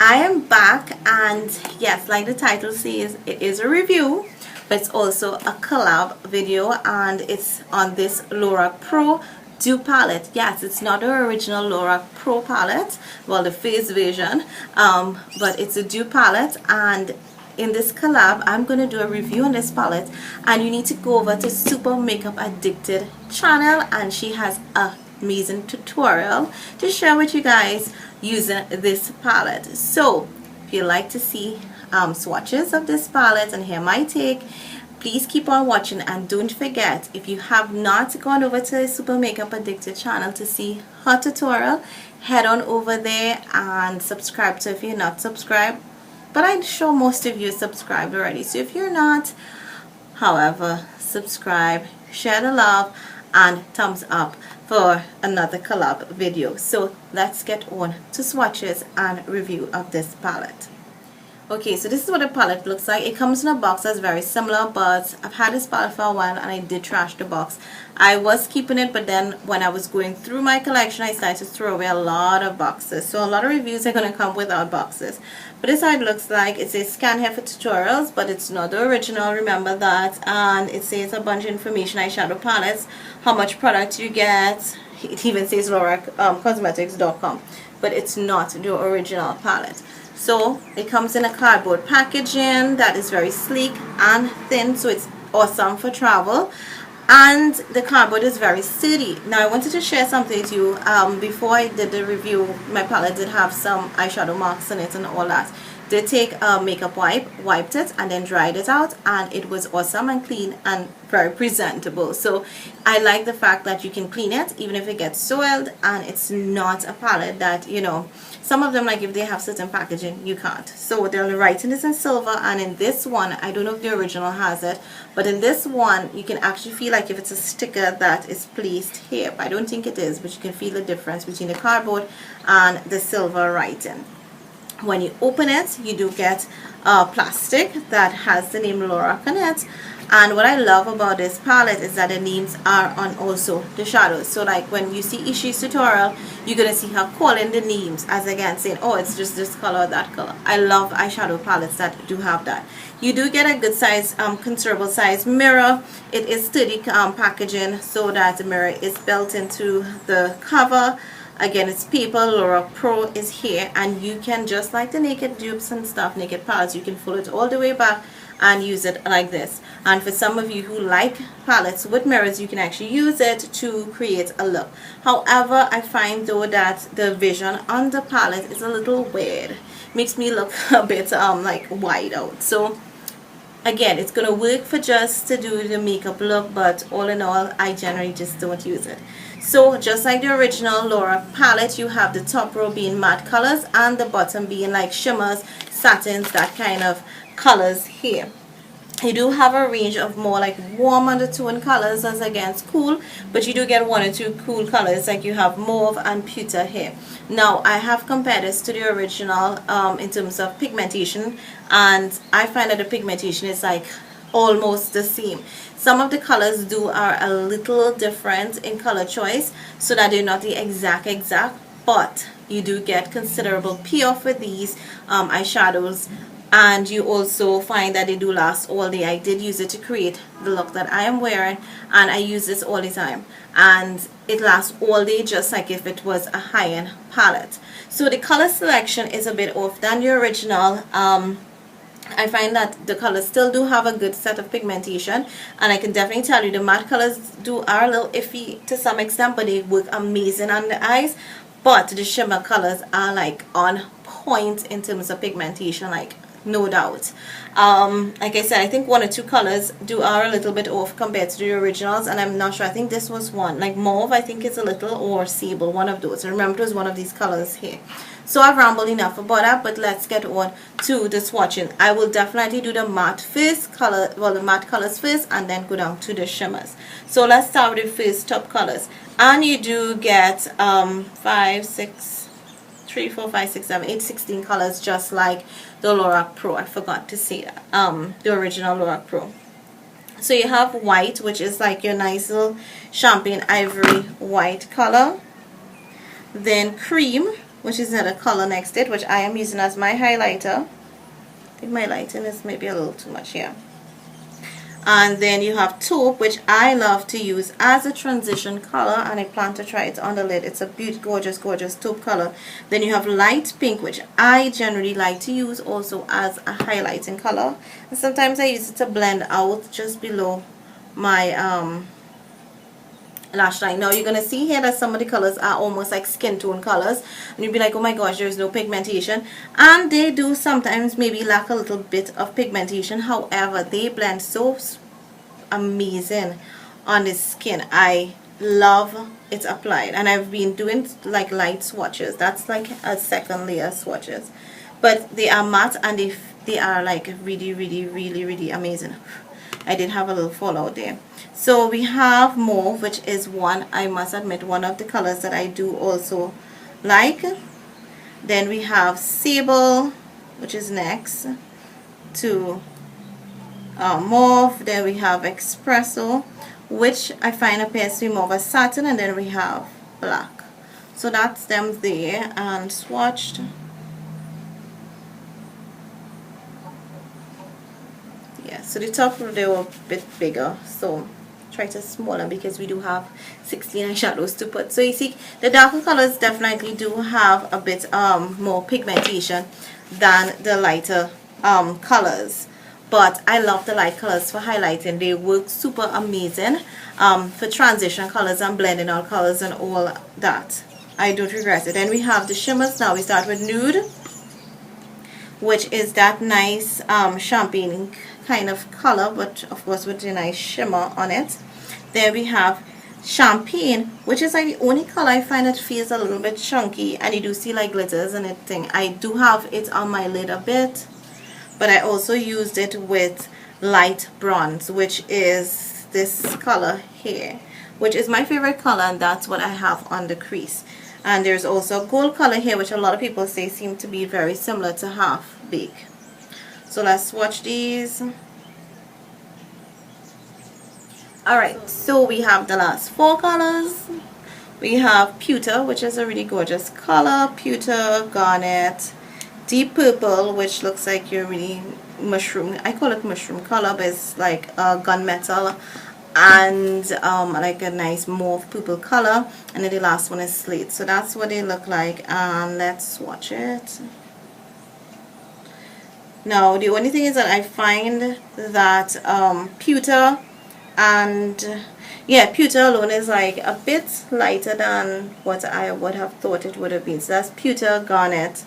I am back, and yes, like the title says, it is a review, but it's also a collab video, and it's on this Lorac Pro dupe palette. Yes, it's not the original Lorac Pro palette, well, the face version, but it's a dupe palette. And in this collab, I'm going to do a review on this palette, and you need to go over to Supermakeupaddicted channel, and she has a amazing tutorial to share with you guys using this palette. So if you like to see swatches of this palette and hear my take, please keep on watching. And don't forget, if you have not gone over to the Supermakeupaddicted channel to see her tutorial, head on over there and subscribe. So if you're not subscribed, but I'm sure most of you are subscribed already, so if you're not, however, subscribe, share the love, and thumbs up for another collab video. So let's get on to swatches and review of this palette. Okay, so this is what the palette looks like. It comes in a box that's very similar, but I've had this palette for a while and I did trash the box. I was keeping it, but then when I was going through my collection, I started to throw away a lot of boxes. So a lot of reviews are going to come without boxes. But this is how it looks like. It says scan here for tutorials, but it's not the original, remember that. And it says a bunch of information, eyeshadow palettes, how much product you get. It even says LoracCosmetics.com, but it's not the original palette. So it comes in a cardboard packaging that is very sleek and thin, so it's awesome for travel. And the cardboard is very sturdy. Now I wanted to share something with you. Before I did the review, my palette did have some eyeshadow marks in it and all that. Did take a makeup wipe, wiped it, and then dried it out, and it was awesome and clean and very presentable. So I like the fact that you can clean it even if it gets soiled, and it's not a palette that, you know, some of them, like if they have certain packaging, you can't. So the writing is in silver, and in this one, I don't know if the original has it, but in this one you can actually feel like if it's a sticker that is placed here. But I don't think it is, but you can feel the difference between the cardboard and the silver writing. When you open it, you do get plastic that has the name Lorac on it. And what I love about this palette is that the names are on also the shadows. So like when you see Ishi's tutorial, you're going to see her calling the names as again saying, oh, it's just this color or that color. I love eyeshadow palettes that do have that. You do get a good size, considerable size mirror. It is sturdy packaging, so that the mirror is built into the cover. Again, it's paper. Lorac Pro is here, and you can, just like the naked dupes and stuff, naked palettes, you can fold it all the way back and use it like this. And for some of you who like palettes with mirrors, you can actually use it to create a look. However, I find though that the vision on the palette is a little weird. Makes me look a bit like wide out. So again, it's gonna work for just to do the makeup look, but all in all, I generally just don't use it. So just like the original Lorac palette, you have the top row being matte colors and the bottom being like shimmers, satins, that kind of colors here. You do have a range of more like warm undertone colors as against cool, but you do get one or two cool colors, like you have mauve and pewter here. Now I have compared this to the original in terms of pigmentation, and I find that the pigmentation is like almost the same. Some of the colors are a little different in color choice, so that they're not the exact, but you do get considerable payoff with these eyeshadows. And you also find that they do last all day. I did use it to create the look that I am wearing, and I use this all the time, and it lasts all day, just like if it was a high-end palette. So the color selection is a bit off than the original. I find that the colors still do have a good set of pigmentation, and I can definitely tell you the matte colors are a little iffy to some extent, but they work amazing on the eyes. But the shimmer colors are like on point in terms of pigmentation, like no doubt. Like I said, I think one or two colors are a little bit off compared to the originals, and I'm not sure. I think this was one, like mauve, I think it's a little, or sable, one of those. I remember it was one of these colors here. So I've rambled enough about that, but let's get on to the swatching. I will definitely do the matte first color, well, the matte colors first, and then go down to the shimmers. So let's start with the first top colors, and you do get 16 colors, just like the Lorac Pro. I forgot to say that, the original Lorac Pro. So you have white, which is like your nice little champagne ivory white color. Then cream, which is another color next to it, which I am using as my highlighter. I think my lighting is maybe a little too much here. And then you have taupe, which I love to use as a transition color, and I plan to try it on the lid. It's a beautiful, gorgeous, gorgeous taupe color. Then you have light pink, which I generally like to use also as a highlighting color. And sometimes I use it to blend out just below my lash line. Now you're going to see here that some of the colors are almost like skin tone colors, and you'll be like, oh my gosh, there's no pigmentation. And they do sometimes maybe lack a little bit of pigmentation. However, they blend so amazing on the skin. I love it applied, and I've been doing like light swatches. That's like a second layer swatches, but they are matte, and they are like really, really, really, really amazing. I did have a little fallout there. So we have mauve, which is one, I must admit, one of the colors that I do also like. Then we have sable, which is next to mauve. Then we have espresso, which I find appears to be more of a satin. And then we have black. So that's them there and swatched. So the top, they were a bit bigger, so try to smaller because we do have 16 eyeshadows to put. So you see the darker colors definitely do have a bit more pigmentation than the lighter colors, but I love the light colors for highlighting. They work super amazing for transition colors and blending out colors and all that. I don't regret it. Then we have the shimmers. Now we start with nude, which is that nice champagne kind of color, but of course with a nice shimmer on it. Then we have champagne, which is like the only color I find that feels a little bit chunky, and you do see like glitters and everything. I do have it on my lid a bit, but I also used it with light bronze, which is this color here, which is my favorite color, and that's what I have on the crease. And there's also a gold color here, which a lot of people say seem to be very similar to Half Baked. So let's swatch these. Alright, so we have the last four colors. We have pewter, which is a really gorgeous color. Pewter, garnet, deep purple, which looks like your really mushroom. I call it mushroom color, but it's like gunmetal, and like a nice mauve purple color. And then the last one is slate. So that's what they look like, and let's swatch it. Now the only thing is that I find that pewter and pewter alone is like a bit lighter than what I would have thought it would have been. So that's pewter, garnet,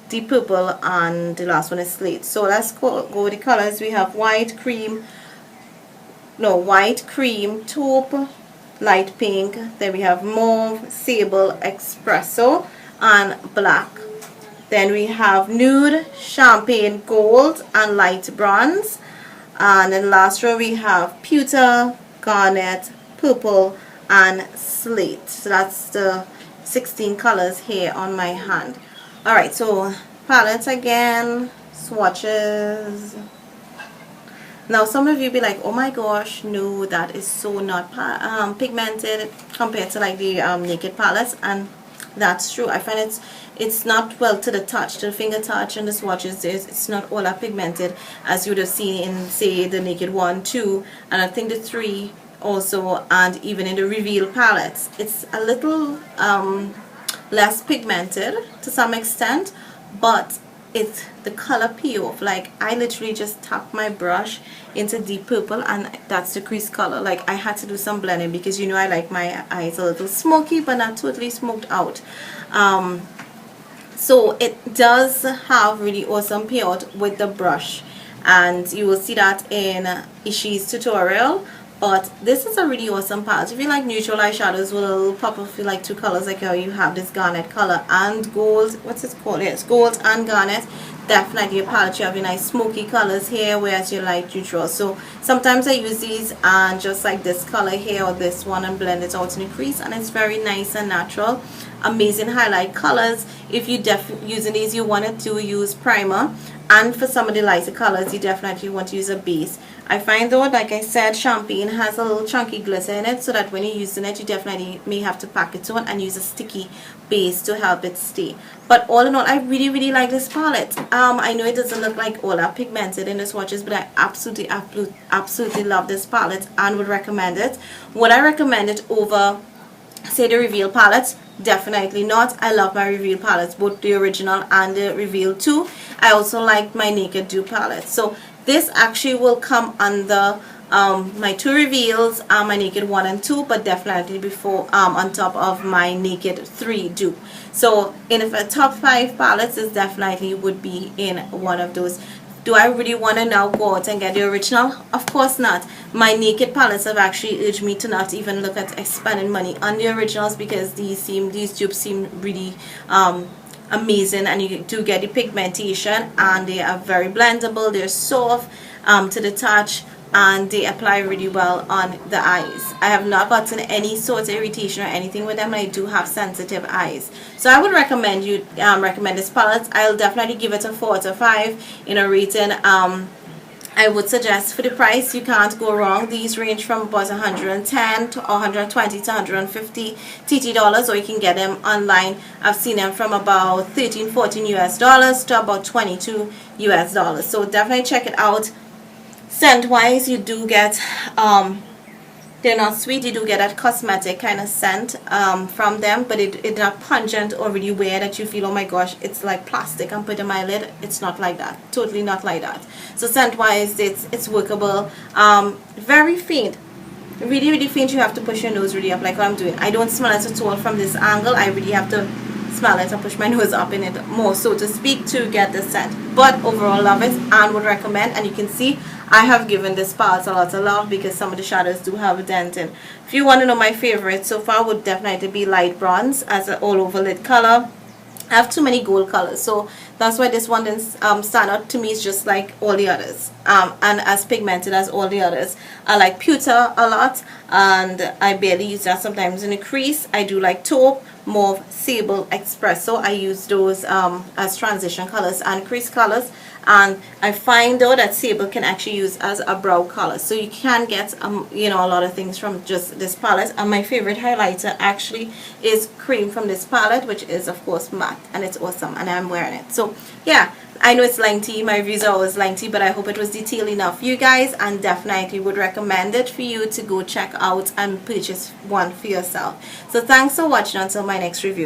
deep purple, and the last one is slate. So let's go with the colors. We have white cream, taupe, light pink. Then we have mauve, sable, espresso, and black. Then we have nude, champagne, gold, and light bronze. And then last row we have pewter, garnet, purple, and slate. So that's the 16 colors here on my hand. Alright, so palettes again, swatches. Now some of you be like, oh my gosh, no, that is so not pigmented compared to like the Naked palettes, and that's true. I find it's not well to the touch, to the finger touch, and the swatches. It's not all that pigmented as you would have seen in, say, the Naked 1, 2, and I think the 3 also, and even in the Reveal palettes. It's a little less pigmented to some extent, but it's the color payoff. Like I literally just tap my brush into deep purple, and that's the crease color. Like I had to do some blending because you know I like my eyes a little smoky, but not totally smoked out. So it does have really awesome payout with the brush, and you will see that in Ishi's tutorial. But this is a really awesome palette. If you like neutral eyeshadows with a little pop of like two colors, like how you have this garnet color and gold, what's it called? Yes, gold and garnet. Definitely a palette. You have your nice smoky colors here, whereas you like neutral. So sometimes I use these and just like this color here or this one and blend it out in the crease, and it's very nice and natural. Amazing highlight colors. If you using these, you want to use primer, and for some of the lighter colors you definitely want to use a base. I find though, like I said, champagne has a little chunky glitter in it, so that when you're using it, you definitely may have to pack it on and use a sticky base to help it stay. But all in all, I really like this palette. I know it doesn't look like all that pigmented in the swatches, but I absolutely love this palette and would recommend it. Would I recommend it over, say, the Reveal palette? Definitely not. I love my Reveal palettes, both the original and the Reveal 2. I also like my Naked Dupe palette. So this actually will come under my 2 Reveals, my Naked 1 and 2, but definitely before on top of my Naked 3 dupe. So in a top 5 palettes, this definitely would be in one of those. Do I really want to now go out and get the original? Of course not. My Naked palettes have actually urged me to not even look at spending money on the originals, because these dupes seem really amazing, and you do get the pigmentation, and they are very blendable. They're soft to the touch, and they apply really well on the eyes. I have not gotten any sort of irritation or anything with them, and I do have sensitive eyes. So I would recommend you recommend this palette. I'll definitely give it a 4 out of 5 in a rating. I would suggest, for the price, you can't go wrong. These range from about 110 to 120 to 150 TT dollars, or you can get them online. I've seen them from about 13-14 US dollars to about 22 US dollars. So definitely check it out. Scent wise, you do get they're not sweet, you do get that cosmetic kind of scent from them, but it's not pungent or really weird that you feel, oh my gosh, it's like plastic I'm putting my lid. It's not like that, totally not like that. So scent wise, it's workable. Very faint, really faint. You have to push your nose really up like what I'm doing. I don't smell it at all from this angle. I really have to smell it and push my nose up in it more, so to speak, to get the scent. But overall, love it and would recommend. And you can see I have given this palette a lot of love, because some of the shadows do have a dent in. If you want to know my favorite so far, would definitely be light bronze as an all over lid color. I have too many gold colors, so that's why this one didn't stand out to me. It's just like all the others, and as pigmented as all the others. I like pewter a lot, and I barely use that sometimes in a crease. I do like taupe, mauve, sable, espresso. I use those as transition colors and crease colors. And I find though that sable can actually use as a brow color, so you can get you know, a lot of things from just this palette. And my favorite highlighter actually is cream from this palette, which is of course matte, and it's awesome, and I'm wearing it. So yeah, I know it's lengthy, my reviews are always lengthy, but I hope it was detailed enough for you guys, and definitely would recommend it for you to go check out and purchase one for yourself. So thanks for watching. Until my next review.